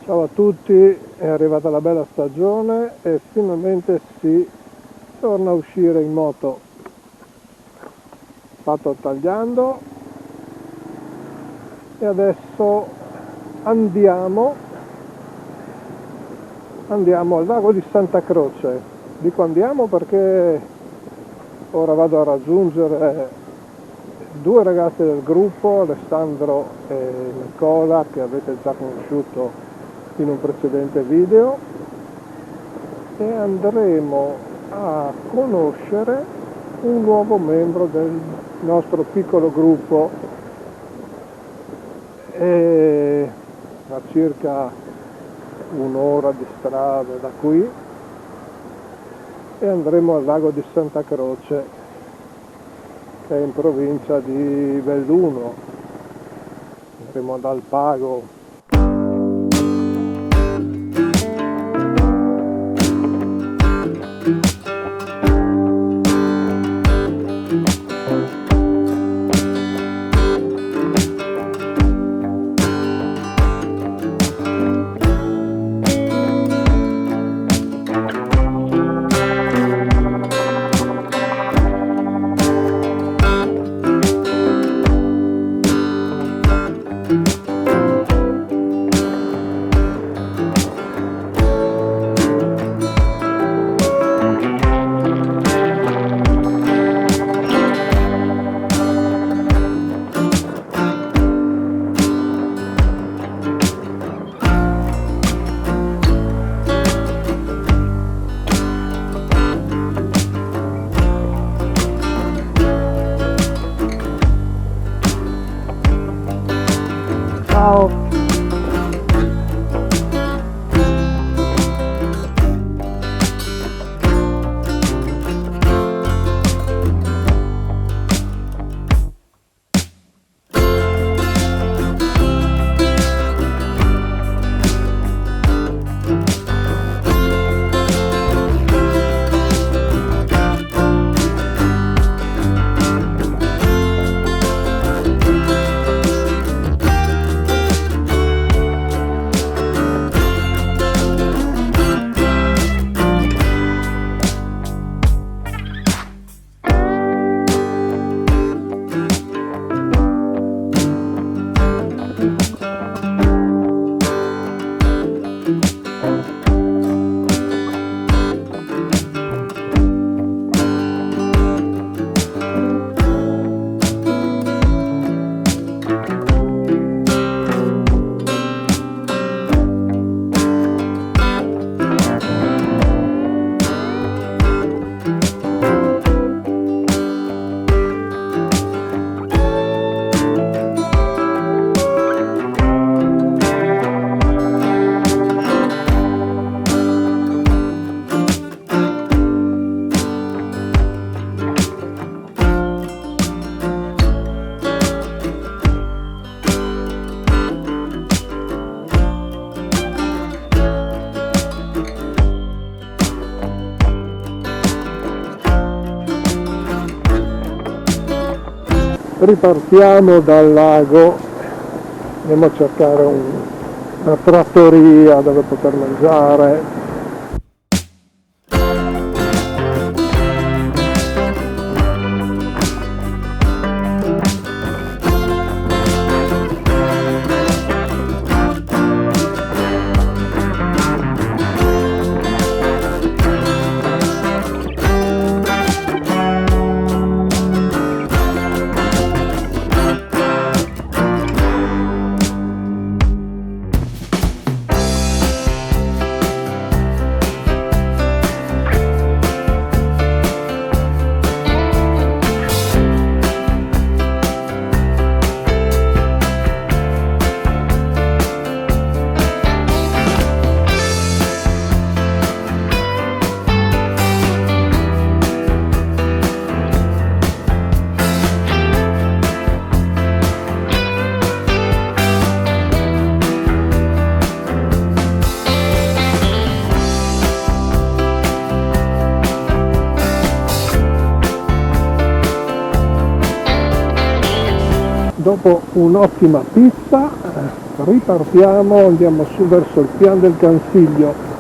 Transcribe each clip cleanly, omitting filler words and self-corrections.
Ciao a tutti, è arrivata la bella stagione e finalmente si torna a uscire in moto. Fatto tagliando e adesso andiamo al lago di Santa Croce. Dico andiamo perché ora vado a raggiungere due ragazzi del gruppo, Alessandro e Nicola, che avete già conosciuto in un precedente video, e andremo a conoscere un nuovo membro del nostro piccolo gruppo. E a circa un'ora di strada da qui e andremo al lago di Santa Croce, che è in provincia di Belluno. Andremo ad Alpago. Ciao! Ripartiamo dal lago, andiamo a cercare una trattoria dove poter mangiare. dopo un'ottima pizza ripartiamo, andiamo su verso il Pian del Cansiglio.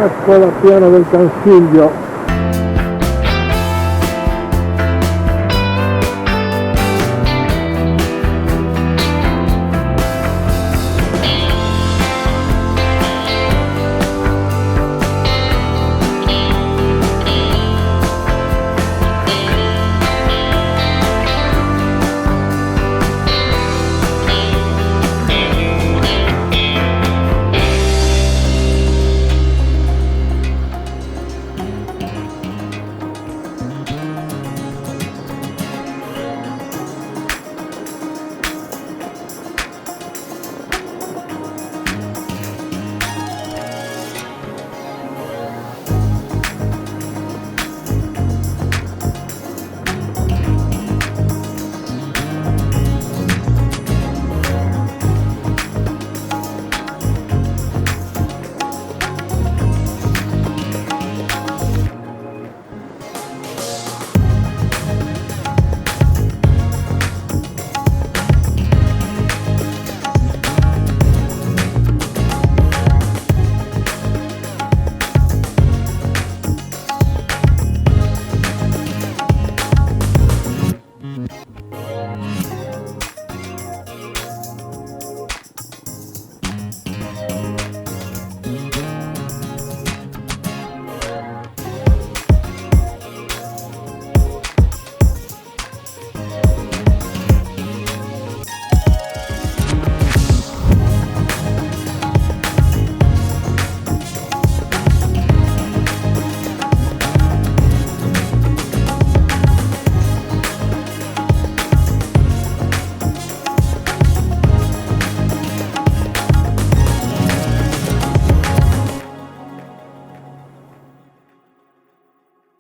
Ecco la Piana del Cansiglio,